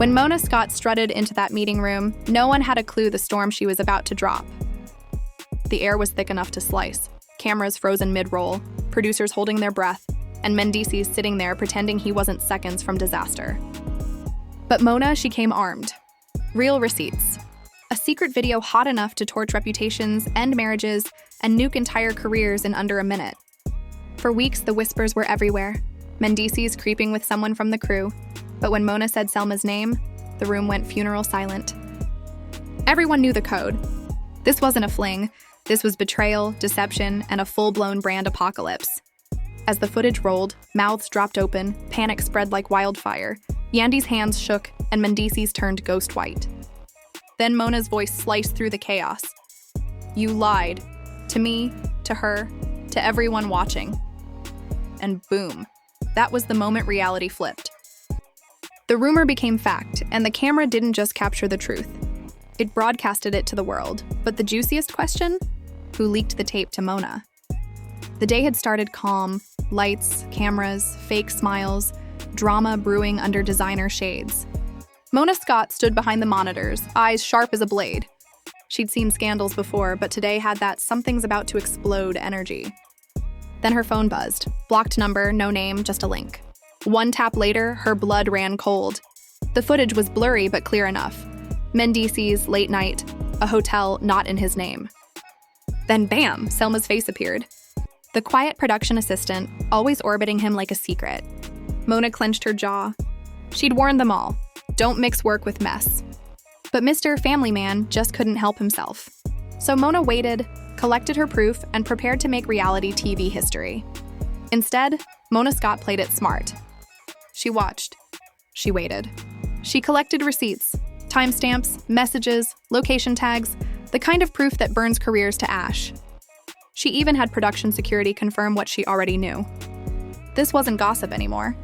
When Mona Scott strutted into that meeting room, no one had a clue the storm she was about to drop. The air was thick enough to slice, cameras frozen mid-roll, producers holding their breath, and Mendeecees sitting there pretending he wasn't seconds from disaster. But Mona, she came armed. Real receipts. A secret video hot enough to torch reputations, end marriages, and nuke entire careers in under a minute. For weeks, the whispers were everywhere. Mendeecees creeping with someone from the crew. But when Mona said Selma's name, the room went funeral silent. Everyone knew the code. This wasn't a fling. This was betrayal, deception, and a full-blown brand apocalypse. As the footage rolled, mouths dropped open, panic spread like wildfire. Yandy's hands shook, and Mendeecees turned ghost white. Then Mona's voice sliced through the chaos. "You lied. To me, to her, to everyone watching." And boom, that was the moment reality flipped. The rumor became fact, and the camera didn't just capture the truth. It broadcasted it to the world. But the juiciest question? Who leaked the tape to Mona? The day had started calm. Lights, cameras, fake smiles, drama brewing under designer shades. Mona Scott stood behind the monitors, eyes sharp as a blade. She'd seen scandals before, but today had that something's about to explode energy. Then her phone buzzed. Blocked number, no name, just a link. One tap later, her blood ran cold. The footage was blurry but clear enough. Mendeecees, late night, a hotel not in his name. Then bam, Selma's face appeared. The quiet production assistant, always orbiting him like a secret. Mona clenched her jaw. She'd warned them all. Don't mix work with mess. But Mr. Family Man just couldn't help himself. So Mona waited, collected her proof, and prepared to make reality TV history. Instead, Mona Scott played it smart. She watched. She waited. She collected receipts, timestamps, messages, location tags, the kind of proof that burns careers to ash. She even had production security confirm what she already knew. This wasn't gossip anymore.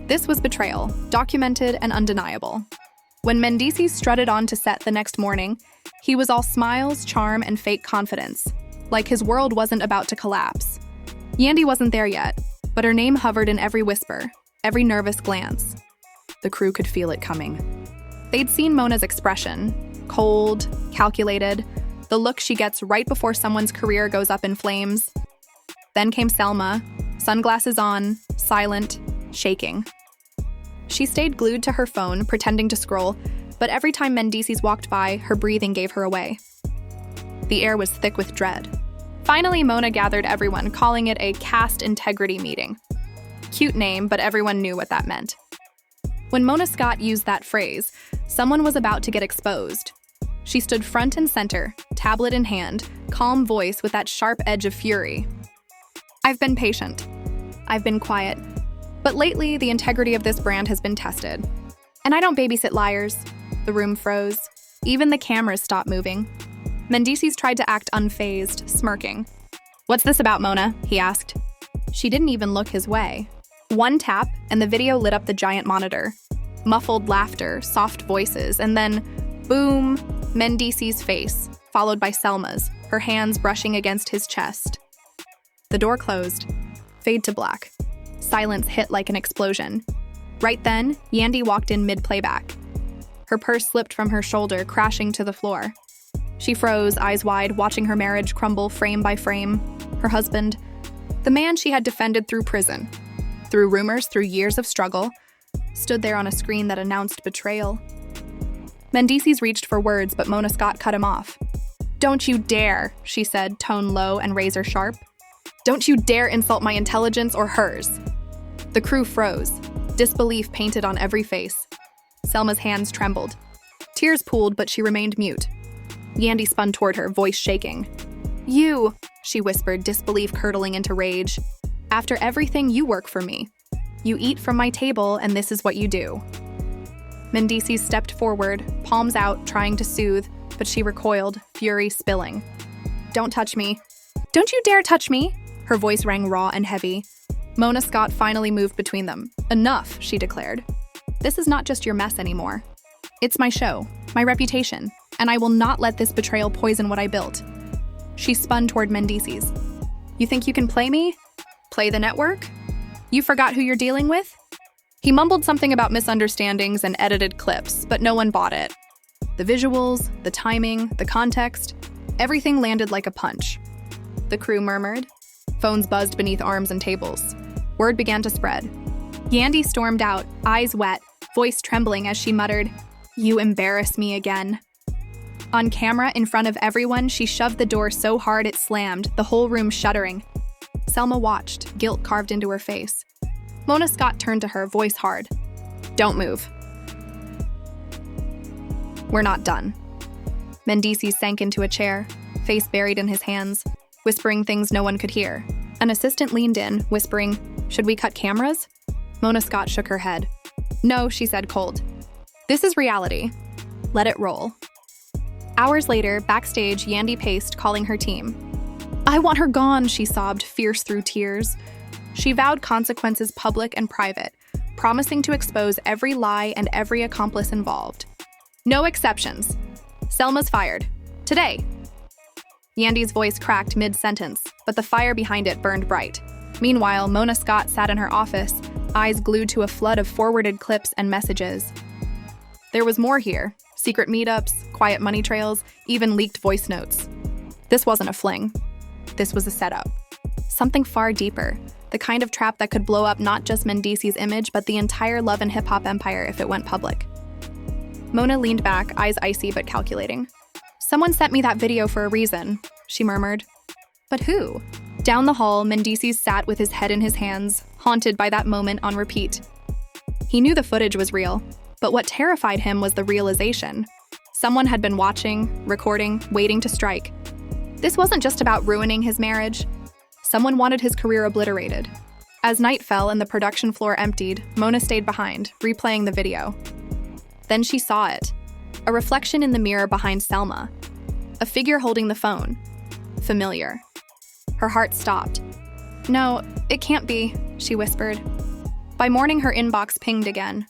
This was betrayal, documented and undeniable. When Mendeecees strutted onto set the next morning, he was all smiles, charm, and fake confidence, like his world wasn't about to collapse. Yandy wasn't there yet, but her name hovered in every whisper, every nervous glance. The crew could feel it coming. They'd seen Mona's expression, cold, calculated, the look she gets right before someone's career goes up in flames. Then came Selma, sunglasses on, silent, shaking. She stayed glued to her phone, pretending to scroll, but every time Mendeecees walked by, her breathing gave her away. The air was thick with dread. Finally, Mona gathered everyone, calling it a cast integrity meeting. Cute name, but everyone knew what that meant. When Mona Scott used that phrase, someone was about to get exposed. She stood front and center, tablet in hand, calm voice with that sharp edge of fury. "I've been patient. I've been quiet. But lately, the integrity of this brand has been tested. And I don't babysit liars." The room froze. Even the cameras stopped moving. Mendeecees tried to act unfazed, smirking. "What's this about, Mona?" he asked. She didn't even look his way. One tap, and the video lit up the giant monitor. Muffled laughter, soft voices, and then, boom, Mendeecees' face, followed by Selma's, her hands brushing against his chest. The door closed. Fade to black. Silence hit like an explosion. Right then, Yandy walked in mid-playback. Her purse slipped from her shoulder, crashing to the floor. She froze, eyes wide, watching her marriage crumble frame by frame. Her husband, the man she had defended through prison, through rumors, through years of struggle, stood there on a screen that announced betrayal. Mendeecees reached for words, but Mona Scott cut him off. "Don't you dare," she said, tone low and razor sharp. "Don't you dare insult my intelligence or hers." The crew froze, disbelief painted on every face. Selma's hands trembled. Tears pooled, but she remained mute. Yandy spun toward her, voice shaking. "You," she whispered, disbelief curdling into rage. "After everything, you work for me. You eat from my table, and this is what you do." Mendeecees stepped forward, palms out, trying to soothe, but she recoiled, fury spilling. "Don't touch me. Don't you dare touch me!" Her voice rang raw and heavy. Mona Scott finally moved between them. "Enough," she declared. "This is not just your mess anymore. It's my show, my reputation, and I will not let this betrayal poison what I built." She spun toward Mendeecees. "You think you can play me? Play the network? You forgot who you're dealing with?" He mumbled something about misunderstandings and edited clips, but no one bought it. The visuals, the timing, the context, everything landed like a punch. The crew murmured. Phones buzzed beneath arms and tables. Word began to spread. Yandy stormed out, eyes wet, voice trembling as she muttered, "You embarrass me again." On camera, in front of everyone, she shoved the door so hard it slammed, the whole room shuddering. Selma watched, guilt carved into her face. Mona Scott turned to her, voice hard. "Don't move. We're not done." Mendeecees sank into a chair, face buried in his hands, whispering things no one could hear. An assistant leaned in, whispering, "Should we cut cameras?" Mona Scott shook her head. "No," she said cold. "This is reality. Let it roll." Hours later, backstage, Yandy paced, calling her team. "I want her gone," she sobbed, fierce through tears. She vowed consequences public and private, promising to expose every lie and every accomplice involved. "No exceptions. Selma's fired. Today." Yandy's voice cracked mid-sentence, but the fire behind it burned bright. Meanwhile, Mona Scott sat in her office, eyes glued to a flood of forwarded clips and messages. There was more here. Secret meetups, quiet money trails, even leaked voice notes. This wasn't a fling. This was a setup. Something far deeper. The kind of trap that could blow up not just Mendeecees' image, but the entire love and hip-hop empire if it went public. Mona leaned back, eyes icy but calculating. "Someone sent me that video for a reason," she murmured. "But who?" Down the hall, Mendeecees sat with his head in his hands, haunted by that moment on repeat. He knew the footage was real, but what terrified him was the realization. Someone had been watching, recording, waiting to strike. This wasn't just about ruining his marriage. Someone wanted his career obliterated. As night fell and the production floor emptied, Mona stayed behind, replaying the video. Then she saw it. A reflection in the mirror behind Selma. A figure holding the phone. Familiar. Her heart stopped. "No, it can't be," she whispered. By morning, her inbox pinged again.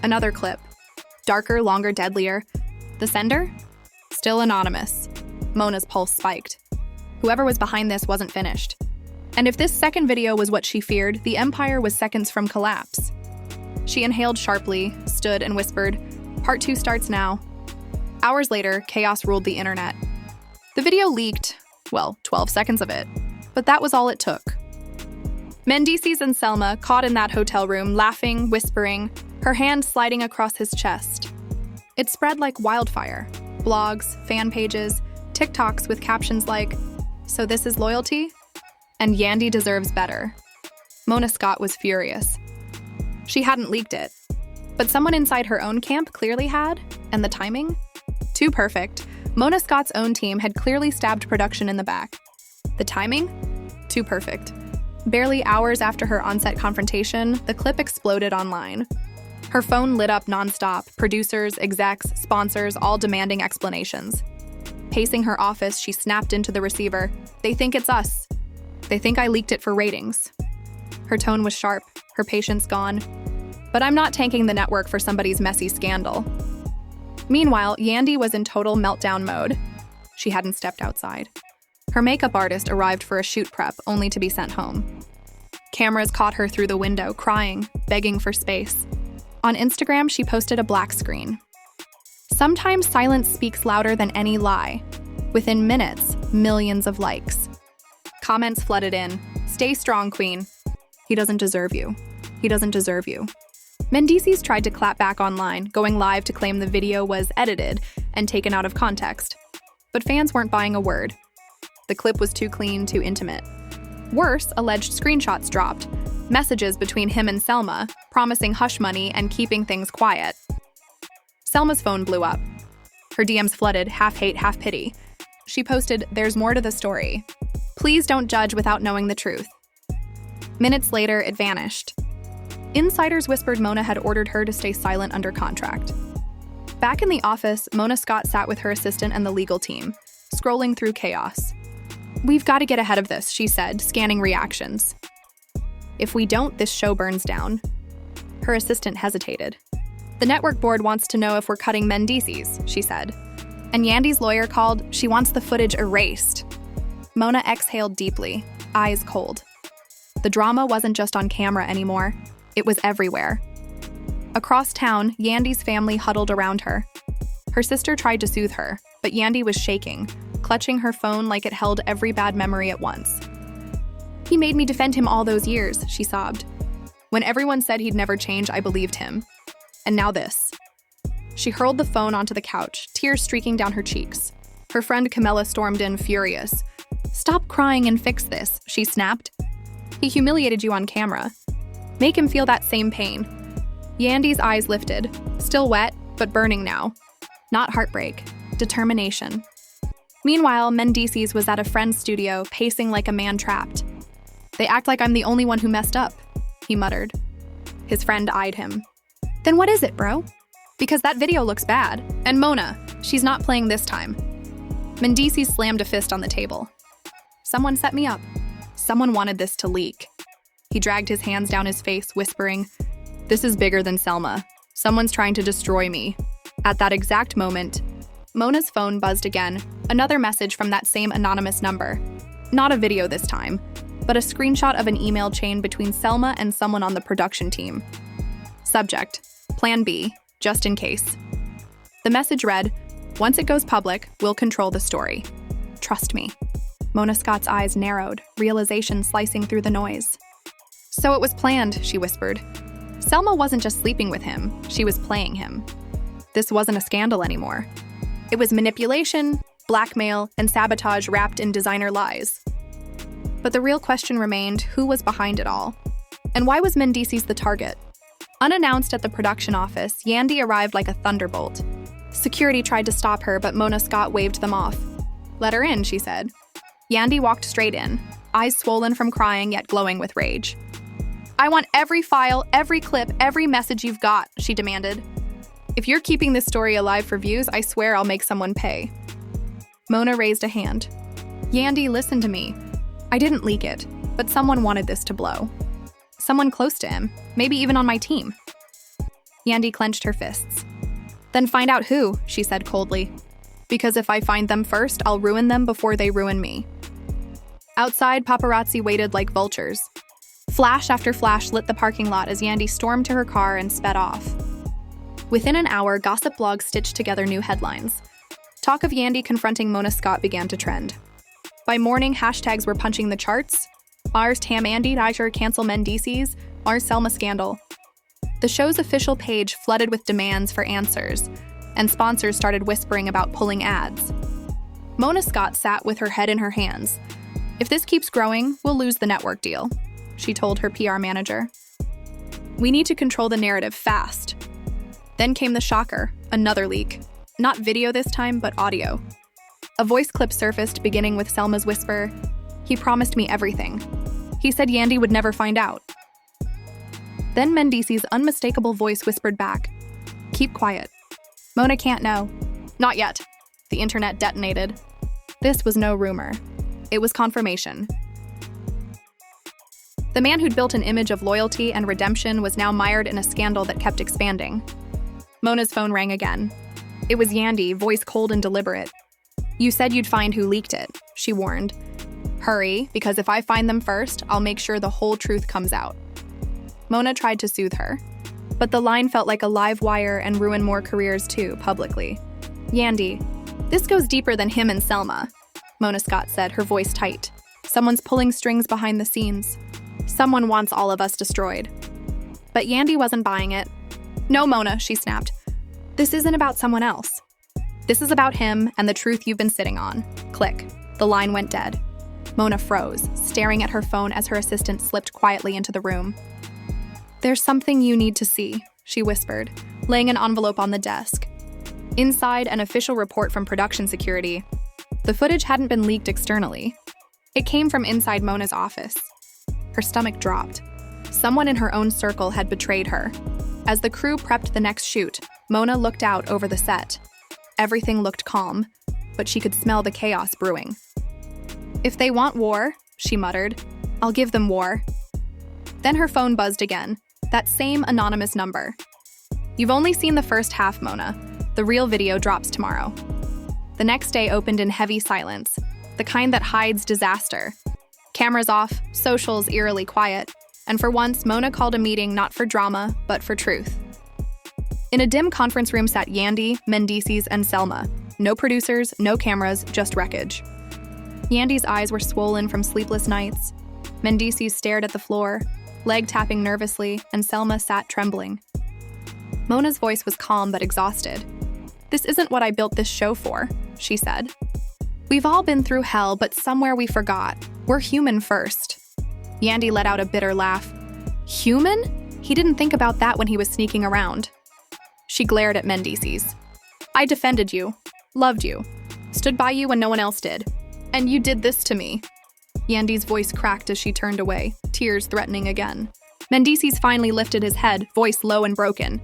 Another clip. Darker, longer, deadlier. The sender? Still anonymous. Mona's pulse spiked. Whoever was behind this wasn't finished. And if this second video was what she feared, the empire was seconds from collapse. She inhaled sharply, stood, and whispered, "Part 2 starts now." Hours later, chaos ruled the internet. The video leaked, 12 seconds of it. But that was all it took. Mendeecees and Selma caught in that hotel room, laughing, whispering, her hand sliding across his chest. It spread like wildfire. Blogs, fan pages, TikToks with captions like, "So this is loyalty?" And Yandy deserves better. Mona Scott was furious. She hadn't leaked it. But someone inside her own camp clearly had, and the timing? Too perfect. Mona Scott's own team had clearly stabbed production in the back. The timing? Too perfect. Barely hours after her on-set confrontation, the clip exploded online. Her phone lit up nonstop, producers, execs, sponsors, all demanding explanations. Pacing her office, she snapped into the receiver. "They think it's us. They think I leaked it for ratings." Her tone was sharp, her patience gone. "But I'm not tanking the network for somebody's messy scandal." Meanwhile, Yandy was in total meltdown mode. She hadn't stepped outside. Her makeup artist arrived for a shoot prep, only to be sent home. Cameras caught her through the window, crying, begging for space. On Instagram, she posted a black screen. Sometimes silence speaks louder than any lie. Within minutes, millions of likes. Comments flooded in. "Stay strong, queen. He doesn't deserve you. He doesn't deserve you." Mendeecees tried to clap back online, going live to claim the video was edited and taken out of context. But fans weren't buying a word. The clip was too clean, too intimate. Worse, alleged screenshots dropped. Messages between him and Selma, promising hush money and keeping things quiet. Selma's phone blew up. Her DMs flooded, half hate, half pity. She posted, "There's more to the story. Please don't judge without knowing the truth." Minutes later, it vanished. Insiders whispered Mona had ordered her to stay silent under contract. Back in the office, Mona Scott sat with her assistant and the legal team, scrolling through chaos. "We've got to get ahead of this," she said, scanning reactions. "If we don't, this show burns down." Her assistant hesitated. "The network board wants to know if we're cutting Mendeecees," she said. And Yandy's lawyer called, "She wants the footage erased." Mona exhaled deeply, eyes cold. The drama wasn't just on camera anymore. It was everywhere. Across town, Yandy's family huddled around her. Her sister tried to soothe her, but Yandy was shaking, clutching her phone like it held every bad memory at once. "He made me defend him all those years," she sobbed. "When everyone said he'd never change, I believed him. And now this." She hurled the phone onto the couch, tears streaking down her cheeks. Her friend Camilla stormed in, furious. "Stop crying and fix this," she snapped. "He humiliated you on camera. Make him feel that same pain." Yandy's eyes lifted, still wet, but burning now. Not heartbreak, determination. Meanwhile, Mendeecees was at a friend's studio, pacing like a man trapped. "They act like I'm the only one who messed up," he muttered. His friend eyed him. "Then what is it, bro?" "Because that video looks bad. And Mona, she's not playing this time." Mendeecees slammed a fist on the table. "Someone set me up. Someone wanted this to leak." He dragged his hands down his face, whispering, "This is bigger than Selma. Someone's trying to destroy me." At that exact moment, Mona's phone buzzed again, another message from that same anonymous number. Not a video this time, but a screenshot of an email chain between Selma and someone on the production team. Subject: Plan B, just in case. The message read, "Once it goes public, we'll control the story. Trust me." Mona Scott's eyes narrowed, realization slicing through the noise. "So it was planned," she whispered. "Selma wasn't just sleeping with him, she was playing him. This wasn't a scandal anymore. It was manipulation, blackmail, and sabotage wrapped in designer lies." But the real question remained, who was behind it all? And why was Mendeecees the target? Unannounced at the production office, Yandy arrived like a thunderbolt. Security tried to stop her, but Mona Scott waved them off. "Let her in," she said. Yandy walked straight in, eyes swollen from crying yet glowing with rage. "I want every file, every clip, every message you've got," she demanded. "If you're keeping this story alive for views, I swear I'll make someone pay." Mona raised a hand. "Yandy, listen to me. I didn't leak it, but someone wanted this to blow. Someone close to him, maybe even on my team." Yandy clenched her fists. "Then find out who," she said coldly. "Because if I find them first, I'll ruin them before they ruin me." Outside, paparazzi waited like vultures. Flash after flash lit the parking lot as Yandy stormed to her car and sped off. Within an hour, gossip blogs stitched together new headlines. Talk of Yandy confronting Mona Scott began to trend. By morning, hashtags were punching the charts. Mars Tam Andy, Niger cancel Mendeecees, Mars Selma scandal. The show's official page flooded with demands for answers, and sponsors started whispering about pulling ads. Mona Scott sat with her head in her hands. "If this keeps growing, we'll lose the network deal," she told her PR manager. "We need to control the narrative fast." Then came the shocker, another leak. Not video this time, but audio. A voice clip surfaced, beginning with Selma's whisper, "He promised me everything. He said Yandy would never find out." Then Mendeecees' unmistakable voice whispered back, "Keep quiet. Mona can't know." Not yet. The internet detonated. This was no rumor. It was confirmation. The man who'd built an image of loyalty and redemption was now mired in a scandal that kept expanding. Mona's phone rang again. It was Yandy, voice cold and deliberate. "You said you'd find who leaked it," she warned. "Hurry, because if I find them first, I'll make sure the whole truth comes out." Mona tried to soothe her, but the line felt like a live wire and ruined more careers too, publicly. "Yandy, this goes deeper than him and Selma," Mona Scott said, her voice tight. "Someone's pulling strings behind the scenes. Someone wants all of us destroyed." But Yandy wasn't buying it. "No, Mona," she snapped. "This isn't about someone else. This is about him and the truth you've been sitting on." Click. The line went dead. Mona froze, staring at her phone as her assistant slipped quietly into the room. "There's something you need to see," she whispered, laying an envelope on the desk. Inside, an official report from production security. The footage hadn't been leaked externally. It came from inside Mona's office. Her stomach dropped. Someone in her own circle had betrayed her. As the crew prepped the next shoot, Mona looked out over the set. Everything looked calm, but she could smell the chaos brewing. "If they want war," she muttered, "I'll give them war." Then her phone buzzed again, that same anonymous number. "You've only seen the first half, Mona. The real video drops tomorrow." The next day opened in heavy silence, the kind that hides disaster. Cameras off, socials eerily quiet, and for once, Mona called a meeting not for drama, but for truth. In a dim conference room sat Yandy, Mendeecees, and Selma. No producers, no cameras, just wreckage. Yandy's eyes were swollen from sleepless nights. Mendeecees stared at the floor, leg tapping nervously, and Selma sat trembling. Mona's voice was calm but exhausted. "This isn't what I built this show for," she said. "We've all been through hell, but somewhere we forgot. We're human first." Yandy let out a bitter laugh. "Human? He didn't think about that when he was sneaking around." She glared at Mendeecees. "I defended you, loved you, stood by you when no one else did. And you did this to me." Yandy's voice cracked as she turned away, tears threatening again. Mendeecees finally lifted his head, voice low and broken.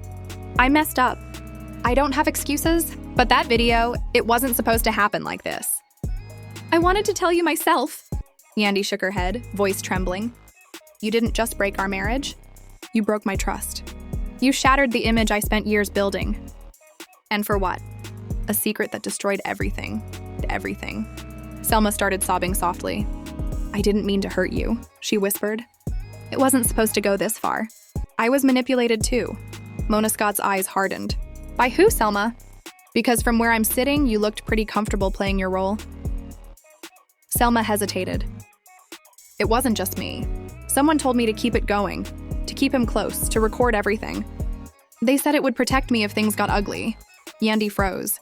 "I messed up. I don't have excuses, but that video, it wasn't supposed to happen like this." "I wanted to tell you myself." Yandy shook her head, voice trembling. "You didn't just break our marriage. You broke my trust. You shattered the image I spent years building. And for what? A secret that destroyed everything. Everything." Selma started sobbing softly. "I didn't mean to hurt you," she whispered. "It wasn't supposed to go this far. I was manipulated too." Mona Scott's eyes hardened. "By who, Selma?" "Because from where I'm sitting, you looked pretty comfortable playing your role." Selma hesitated. "It wasn't just me. Someone told me to keep it going, to keep him close, to record everything. They said it would protect me if things got ugly." Yandy froze.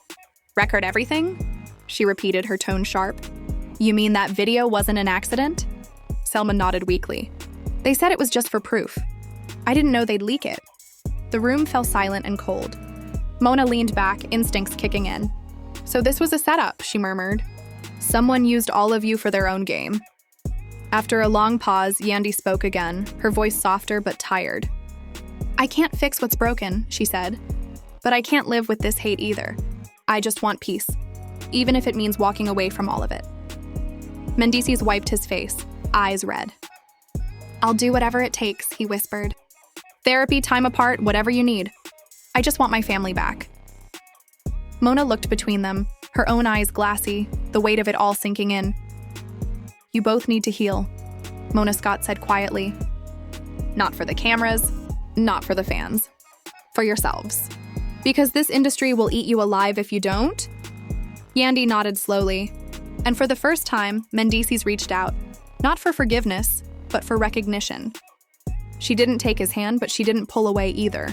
"Record everything?" She repeated, her tone sharp. "You mean that video wasn't an accident?" Selma nodded weakly. "They said it was just for proof. I didn't know they'd leak it." The room fell silent and cold. Mona leaned back, instincts kicking in. "So this was a setup," she murmured. "Someone used all of you for their own game." After a long pause, Yandy spoke again, her voice softer but tired. "I can't fix what's broken," she said. "But I can't live with this hate either. I just want peace, even if it means walking away from all of it." Mendeecees wiped his face, eyes red. "I'll do whatever it takes," he whispered. "Therapy, time apart, whatever you need. I just want my family back." Mona looked between them, her own eyes glassy, the weight of it all sinking in. "You both need to heal," Mona Scott said quietly. "Not for the cameras, not for the fans. For yourselves. Because this industry will eat you alive if you don't." Yandy nodded slowly, and for the first time, Mendeecees reached out, not for forgiveness, but for recognition. She didn't take his hand, but she didn't pull away either.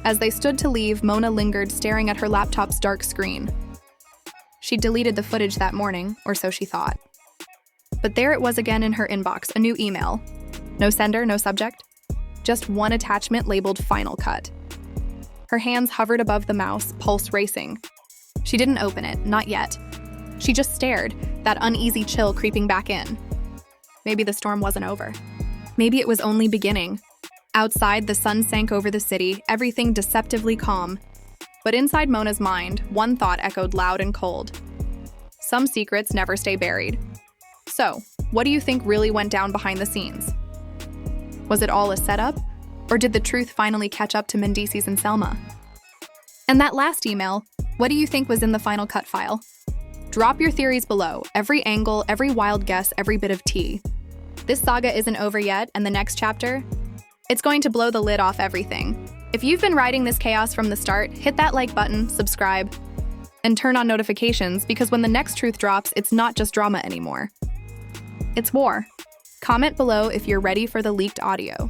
As they stood to leave, Mona lingered, staring at her laptop's dark screen. She'd deleted the footage that morning, or so she thought. But there it was again in her inbox, a new email. No sender, no subject. Just one attachment labeled Final Cut. Her hands hovered above the mouse, pulse racing. She didn't open it, not yet. She just stared, that uneasy chill creeping back in. Maybe the storm wasn't over. Maybe it was only beginning. Outside, the sun sank over the city, everything deceptively calm. But inside Mona's mind, one thought echoed loud and cold. Some secrets never stay buried. So, what do you think really went down behind the scenes? Was it all a setup? Or did the truth finally catch up to Mendeecees and Selma? And that last email, what do you think was in the Final Cut file? Drop your theories below, every angle, every wild guess, every bit of tea. This saga isn't over yet, and the next chapter, it's going to blow the lid off everything. If you've been riding this chaos from the start, hit that like button, subscribe, and turn on notifications, because when the next truth drops, it's not just drama anymore. It's war. Comment below if you're ready for the leaked audio.